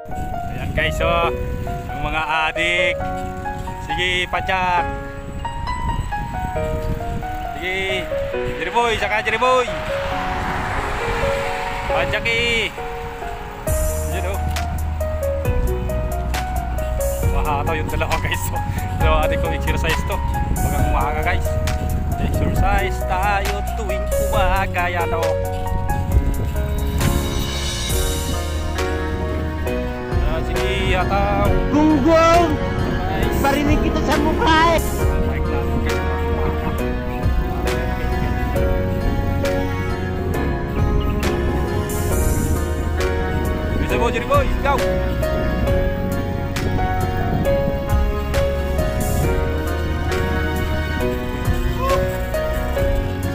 Ayan guys, oh, yung mga adik. Sige, pajak. Sige, Jeriboy, saka Jeriboy. Pajak eh. Yan oh. Mahataw yung dalawa guys. Oh. Dalawa adik ko exercise to. Pagka umaga guys. Exercise tayo tuwing umaga yan oh. Sige, ataw. Gunggong! Nice. Marinig kita sa mukha eh! Bisa mo, Jerry boy, go!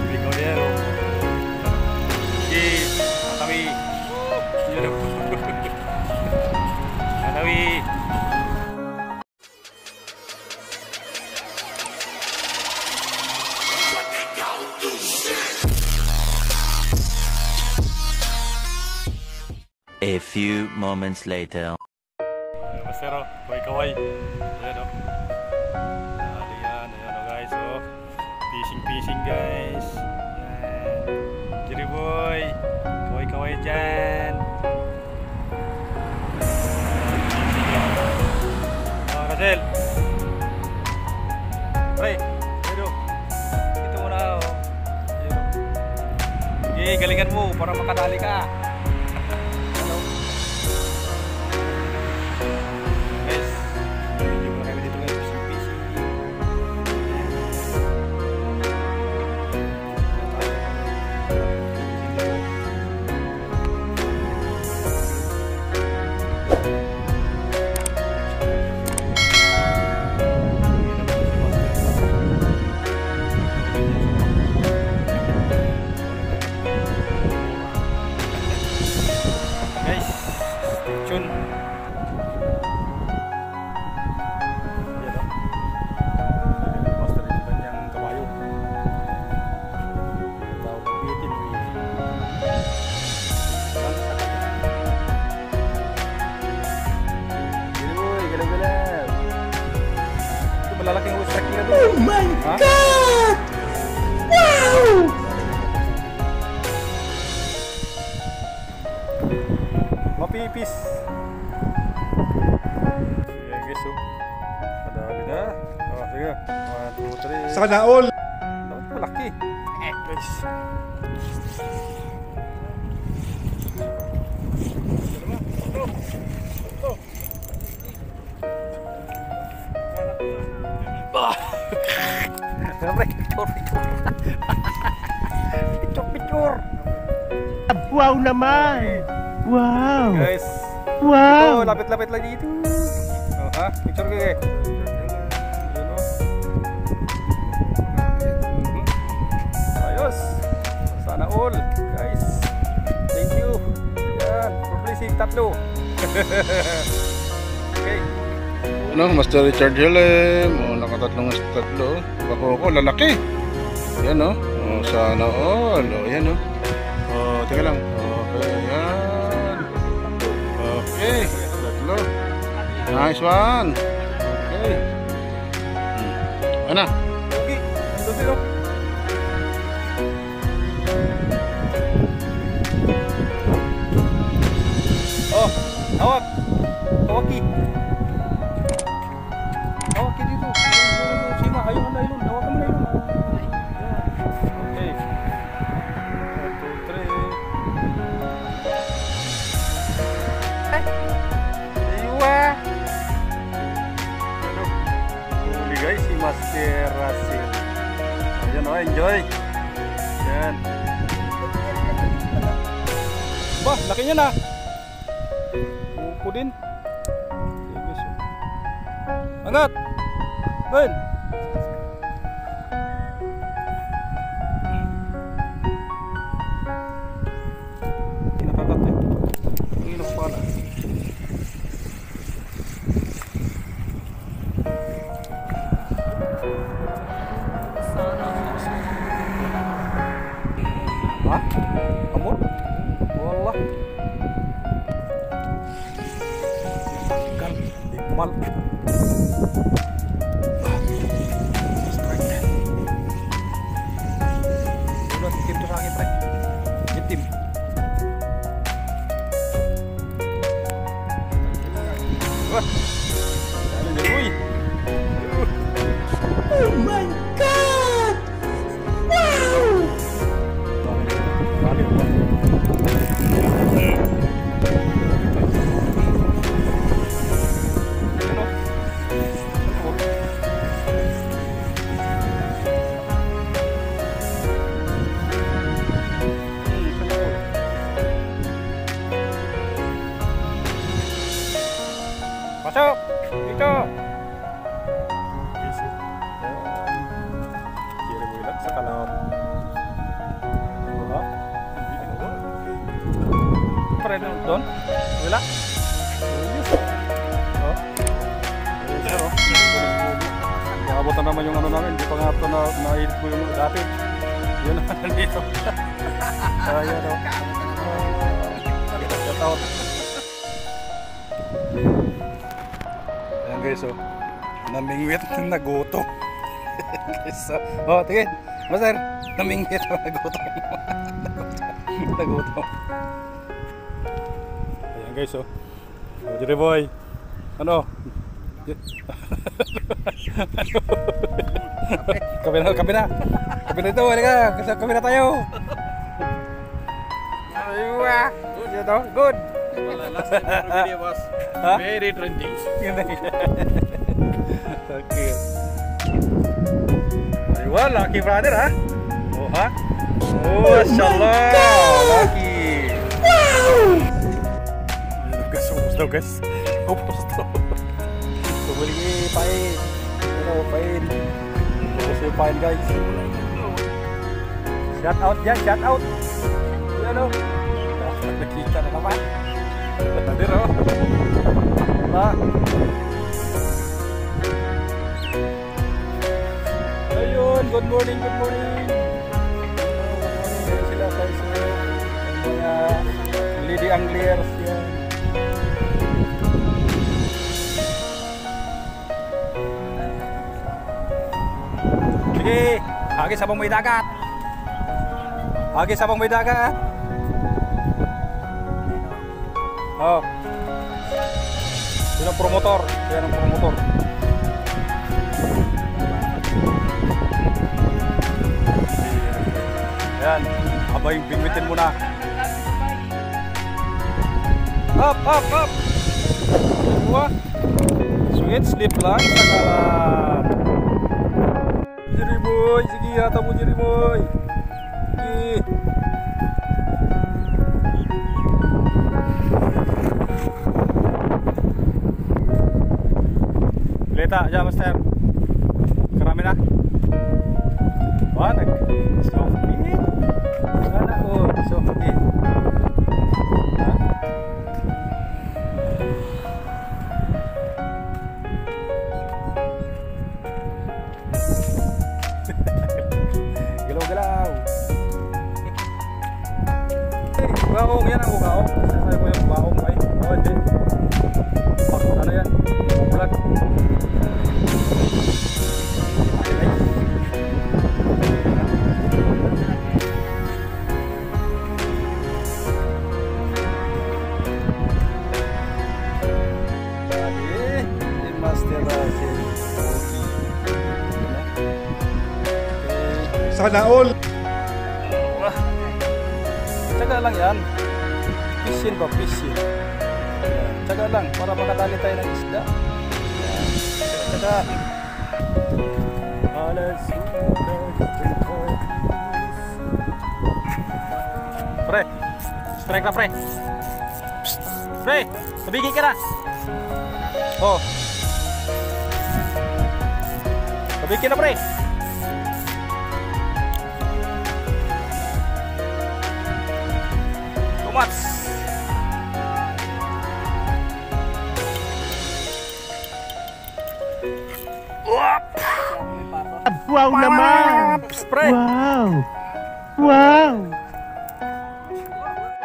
Bigo dia lo. Sige, atawi. Atawi. A few moments later. Masero, kaway-kaway. Ayan o. Ayan o guys o. Fishing guys. Ayan. Jerry boy. Kaway-kaway dyan. Oh, Rachel. Pre, ayan o. Ito muna o. Ayan o. Sige, galingan mo para makadali ka. Malalaking usrak nila doon. Oh my God! Wow! Mapipis. Sige guys oh. Kadali na. Oh, sige. 1, 2, 3. Sana all! Dapat malaki. Guys. Picture. Wow naman! Wow! Guys. Wow! Oh, lapit-lapit lang dito. Oh, ha? Picture ko eh. Ayos. Sana all, guys. Thank you. Yan, publicity tatlo. Okay. Ano, Master Richard Hillem, nakatatlong tatlo. Bako ko, lalaki. Yan o, sana all. Yan o. Teka lang. Okay, yan. Okay, tatlo. Nice one. Okay. Ano? Okay, ito sila. Oh, hawak. Hawaki. Hawaki dito. Sima, ayun na yun. Hawakan mo na yun. Okay. 1, 2, 3. Aywa. Ano? Huli guys, si Master Russell. Ayan o, enjoy. Ayan. Ba, laki niya na. Upo din. Angat! Ben! Kinakagat eh. Ang ilang pala. Ha? Amor? Wallah. normal. Ulo, itim to sa akin, pre. Itim. Wah. Dali na, uy. Oh my God! Wow! Balik ba? Masuk dito. Kiri mo ilat sa kalawang. Wala. Pare doon. Wala. Oh. Pero abot na naman yung ano namin. Hindi pa nga ito na-edit ko yung dati. Yun naman nandito. Ayan o. Shout out. Ayan guys, oh, namingwit na nagutom. Guys, oh, tingin, master, namingwit na nagutom. Nagutom. Ayan guys, oh, Jerry boy, ano? Kape na ito, halika, kape na tayo. Aywa, good. Last time our video was very trending. Okay. Aywa, lucky brother, ha? Oh, ha? Oh, mashallah, lucky. Wow! Guys, upos daw guys. Upos daw. Bumili pain. Ano, pain. Upos yung pain guys. Shout out dyan, shout out. Ano? Nakikita na naman. Tadir, oh. Wala. Ayun, good morning, good morning. Ayun sila guys. Mga lady anglers yan. Sige, agi sabang may dagat. Agi sabang may dagat. Oh. Yan ang promotor. Yan ang promotor. Yan. Abay, bingwitin mo na. Up, up, up. Dua. Sweet sleep lang sa kanan. Jerry boy. Sige, hata mo Jerry boy. Sige. Leta, aja master. Karami na. Wah, nag-soft-in. Sana ko, soft-in. Ha? Galaw-galaw. Baong, yan ang baong. Sasabi ko yung baong ay. Oh, hindi. Ano yan? Vlog. Sana all. Tsaga lang yan. Fishing ba? Fishing. Tsaga lang para makadali tayo ng isda. Tsaga. Pre, strike na pre. Pre, tabigin ka na. Oh. Tabigin na pre. Much. Wow naman! Spray. Wow! Wow!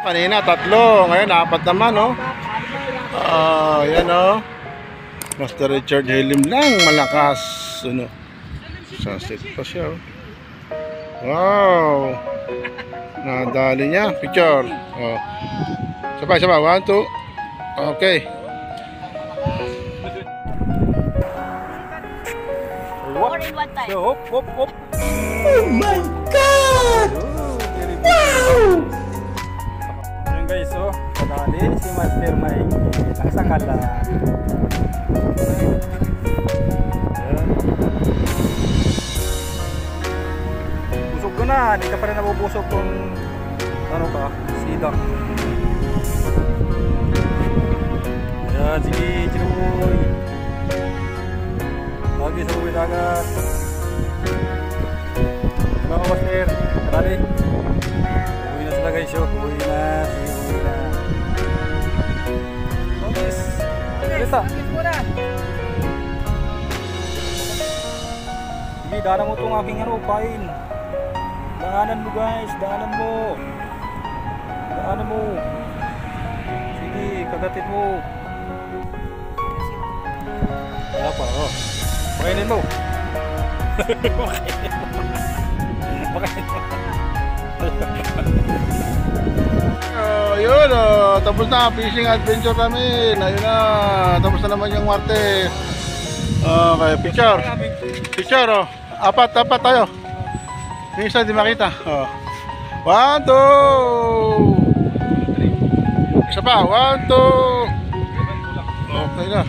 Kanina 3, ngayon 4 naman, no? Yan, no? Master Richard Helim lang malakas. Ano? Sunset pa siya. Oh. Wow! Nadali niya. Picture. Oh. Sabay. 1, 2. Okay. More in one time. Hop, hop, hop. Oh my God! Wow! Ayan guys, oh. Kadali si Master Mike. Nakasakala. Ayan. Busog ko na. Hindi ka pa rin nabubusog kung ano ka, sidak. Ayan, sige, Chinuboy. Lagi sa uwi dagat. Ano ka, Master? Kadali. Uwi na sila guys, oh. Uwi na. Yes. Bisa. Sige, daanan mo itong aking ano, pain. Daanan mo guys, daanan mo. Daanan mo. Sige, kagatin mo. Wala pa, oh. Pakainin mo. Pakainin mo. Yun, tapos na fishing adventure namin. Ayun na, tapos na naman yung Marte. Okay, picture. Picture, oh. Apat tayo. Yung isa di makita. Oh. 1, 2. Isa pa, 1, 2. Okay na.